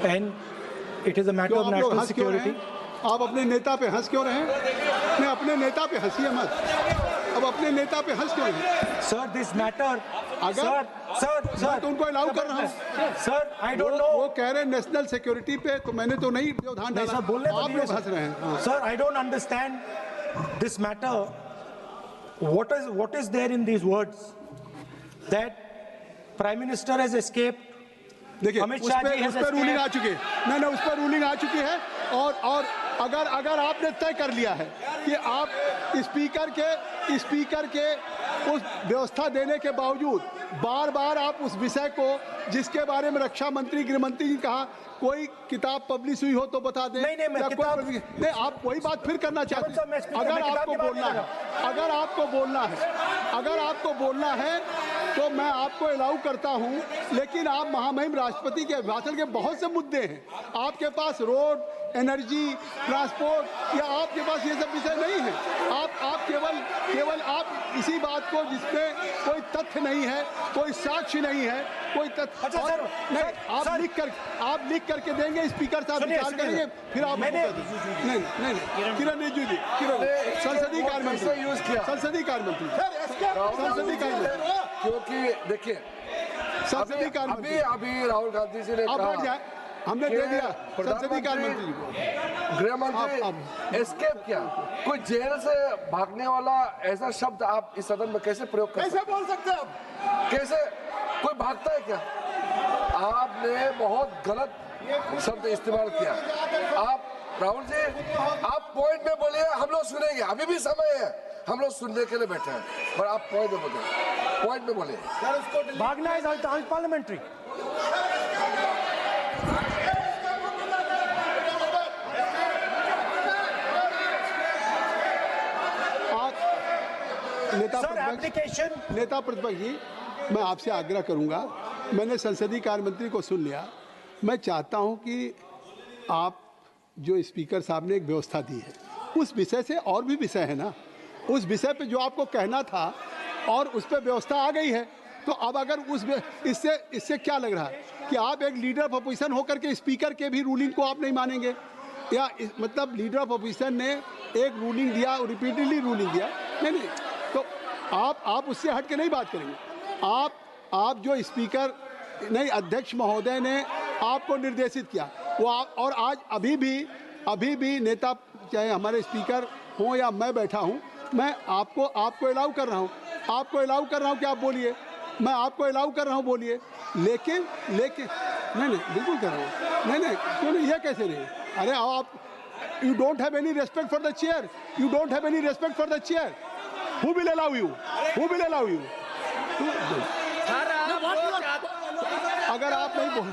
and it is a matter of national security. आप अपने नेता पे हंस क्यों रहे हैं? नहीं, अपने नेता पे हंसिए मत। अब अपने नेता पे हंस क्यों रहे हैं? Sir, this matter. अगर Sir, तो उनको अलाउ कर रहा हूँ। Sir, I don't know. वो कह रहे हैं नेशनल सिक्योरिटी पे, तो मैंने तो नहीं व्यवधान डाला। सर बोलने आप लोग हंस रहे हैं। Sir, I don't understand this matter. What is there in these words that Prime Minister has escaped? देखिए, अमित उस शाह पर जी has रूलिंग आ escaped. चुकी है। नहीं, उस पर रूलिंग आ चुकी है। और अगर आपने तय कर लिया है कि आप स्पीकर के उस व्यवस्था देने के बावजूद बार बार आप उस विषय को, जिसके बारे में रक्षा मंत्री, गृह मंत्री जी कहा, कोई किताब पब्लिश हुई हो तो बता दें। नहीं, नहीं, आप वही बात फिर करना चाहते हैं। अगर आपको बोलना है तो मैं आपको अलाउ करता हूं, लेकिन आप महामहिम राष्ट्रपति के अभिभाषण के बहुत से मुद्दे हैं। आपके पास रोड, एनर्जी, ट्रांसपोर्ट, या आपके पास ये सब विषय नहीं है। आप केवल आप इसी बात को, जिसमें कोई तथ्य नहीं है, कोई साक्ष्य नहीं है, कोई तथ्य। अच्छा सर, नहीं, आप लिख करके देंगे, स्पीकर साहब विचार करेंगे, फिर आप नहीं किरण रिजिजू जी, संसदीय कार्य मंत्री, क्योंकि देखिए अभी राहुल गांधी जी ने कहा, हमने दे दिया संसदीय कार्य मंत्री को, गृह मंत्री एस्केप किया। कोई जेल से भागने वाला ऐसा शब्द आप इस सदन में कैसे प्रयोग कर कैसे बोल सकते हैं? कैसे कोई भागता है क्या? आपने बहुत गलत शब्द इस्तेमाल किया। आप राहुल जी, आप पॉइंट में बोलिए, हम लोग सुनेंगे। अभी भी समय है, हम लोग सुनने के लिए बैठे हैं, पर आप पॉइंट में बोलिए। भागना इज अनपार्लियामेंट्री। नेता प्रतिपक्ष जी, मैं आपसे आग्रह करूंगा, मैंने संसदीय कार्य मंत्री को सुन लिया। मैं चाहता हूं कि आप जो स्पीकर साहब ने एक व्यवस्था दी है, उस विषय से, और भी विषय है ना, उस विषय पे जो आपको कहना था और उस पर व्यवस्था आ गई है, तो अब अगर इससे क्या लग रहा है कि आप एक लीडर ऑफ अपोजिशन होकर के स्पीकर के भी रूलिंग को आप नहीं मानेंगे? या मतलब लीडर ऑफ अपोजिशन ने एक रूलिंग दिया, रिपीटेडली रूलिंग दिया, नहीं, तो आप उससे हट के नहीं बात करेंगे। आप जो स्पीकर नहीं, अध्यक्ष महोदय ने आपको निर्देशित किया वो और आज अभी भी नेता, चाहे हमारे स्पीकर हों या मैं बैठा हूं, मैं आपको अलाउ कर रहा हूं कि आप बोलिए, मैं आपको अलाउ कर रहा हूं, बोलिए। लेकिन नहीं, बिल्कुल कर रहा हूं। नहीं, क्यों नहीं, ये कैसे नहीं? अरे आप, you don't have any respect for the chair. Who will allow you? अगर आप नहीं बोल,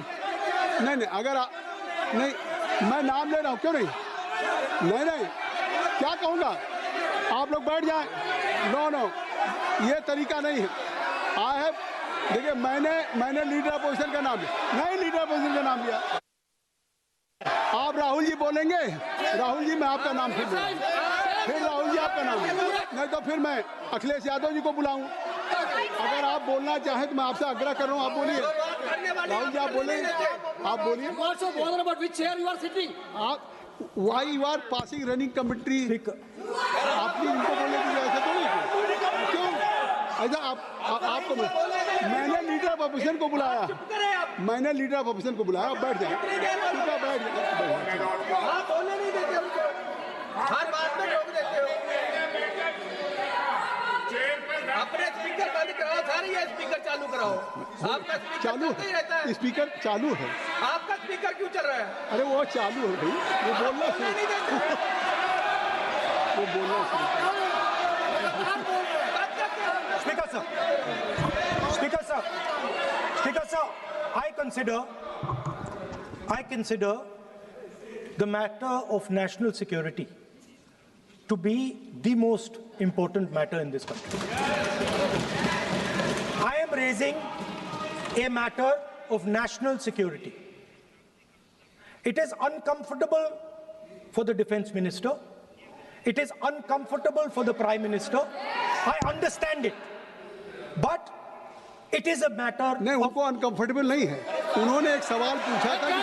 नहीं, अगर आप नहीं, मैं नाम ले रहा हूँ, क्यों नहीं, क्या कहूँगा? आप लोग बैठ जाएं। नो, ये तरीका नहीं है। देखिए, मैंने लीडर अपोजिशन का नाम लिया। आप राहुल जी बोलेंगे, राहुल जी मैं आपका नाम फिर राहुल जी आपका नाम, नहीं तो फिर मैं अखिलेश यादव जी को बुलाऊं। अगर आप बोलना चाहें तो मैं आपसे आग्रह कर रहा हूं, आप बोलिए। राहुल जी आप बोलिए। Why you are passing running commentary? आप भी इनको बोले कि ऐसा तो नहीं, क्यों ऐसा? आपको मैंने लीडर ऑफ अपोजिशन को बुलाया, बैठ जाए, हर बात में रोक देते हो। अपने स्पीकर बंद कराओ, सारी ये स्पीकर चालू कराओ। आपका चालू है, स्पीकर चालू है। आपका स्पीकर क्यों चल रहा है? अरे वो चालू है भाई, वो बोलना शुरू। Speaker sir, I consider the matter of national security to be the most important matter in this country. I am raising a matter of national security. It is uncomfortable for the defense minister. It is uncomfortable for the prime minister. I understand it. But it is a matter नहीं, उनको uncomfortable नहीं है। उन्होंने एक सवाल पूछा था कि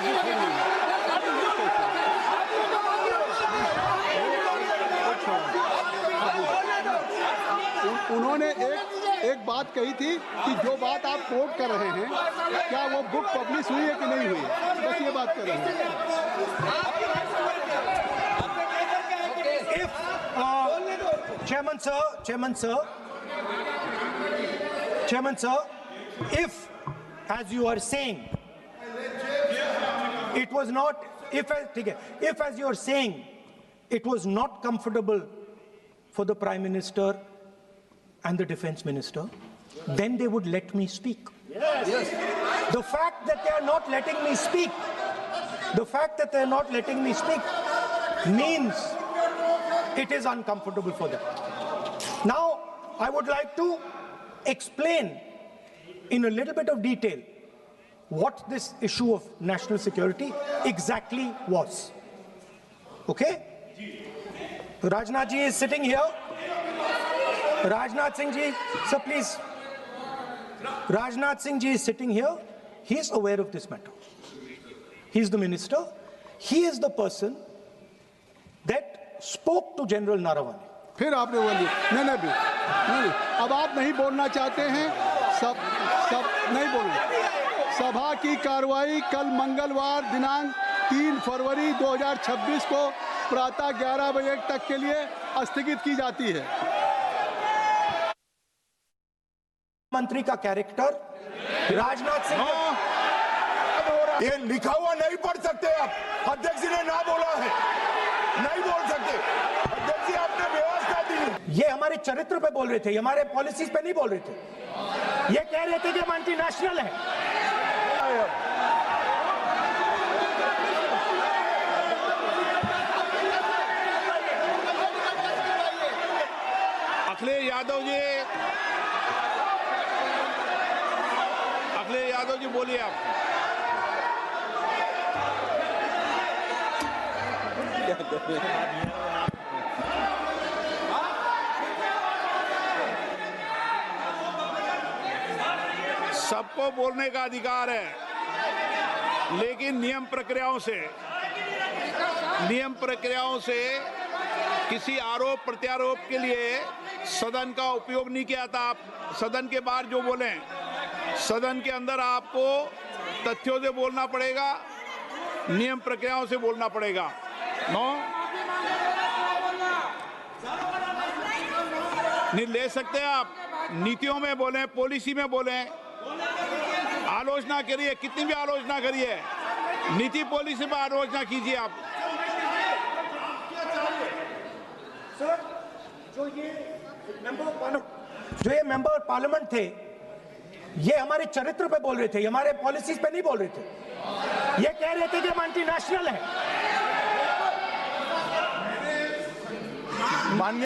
बात कही थी कि जो बात आप कोट कर रहे हैं क्या वो बुक पब्लिश हुई है कि नहीं हुई है, बस ये बात कर रहे हैं। Chairman sir, if, as you are saying, it was not, if as you are saying, it was not comfortable for the Prime Minister and the Defense Minister, then they would let me speak. Yes. The fact that they are not letting me speak, means it is uncomfortable for them. Now, I would like to explain in a little bit of detail what this issue of national security exactly was. Okay? Rajnath ji is sitting here. Rajnath Singh ji, sir, please. Rajnath Singh ji is sitting here. He is aware of this matter. He is the minister. He is the person that spoke to General Naravane. फिर आपने बोली नहीं, अब आप नहीं बोलना चाहते हैं, सब नहीं बोलना। सभा की कार्रवाई कल मंगलवार दिनांक 3 फरवरी 2026 को प्रातः 11 बजे तक के लिए स्थगित की जाती है। मंत्री का कैरेक्टर राजनाथ सिंह ये लिखा हुआ नहीं पढ़ सकते आप, अध्यक्ष जी ने ना बोला है, नहीं बोल सकते। अध्यक्ष जी आपने व्यवस्था दी। ये हमारे चरित्र पे बोल रहे थे, हमारे पॉलिसीज पे नहीं बोल रहे थे। ये कह रहे थे कि हम एंटी नेशनल है। अखिलेश यादव जी बोलिए आप। सबको बोलने का अधिकार है, लेकिन नियम प्रक्रियाओं से किसी आरोप प्रत्यारोप के लिए सदन का उपयोग नहीं किया था। आप सदन के बाहर जो बोले, सदन के अंदर आपको तथ्यों से बोलना पड़ेगा, नियम प्रक्रियाओं से बोलना पड़ेगा। नहीं ले सकते आप, नीतियों में बोलें, पॉलिसी में बोलें, आलोचना करिए, कितनी भी आलोचना करिए, नीति पॉलिसी पर आलोचना कीजिए आप। सर, जो ये मेंबर पार्लियामेंट थे, ये हमारे चरित्र पे बोल रहे थे, हमारे पॉलिसीज पे नहीं बोल रहे थे। ये कह रहे थे कि हम एंटी नेशनल है।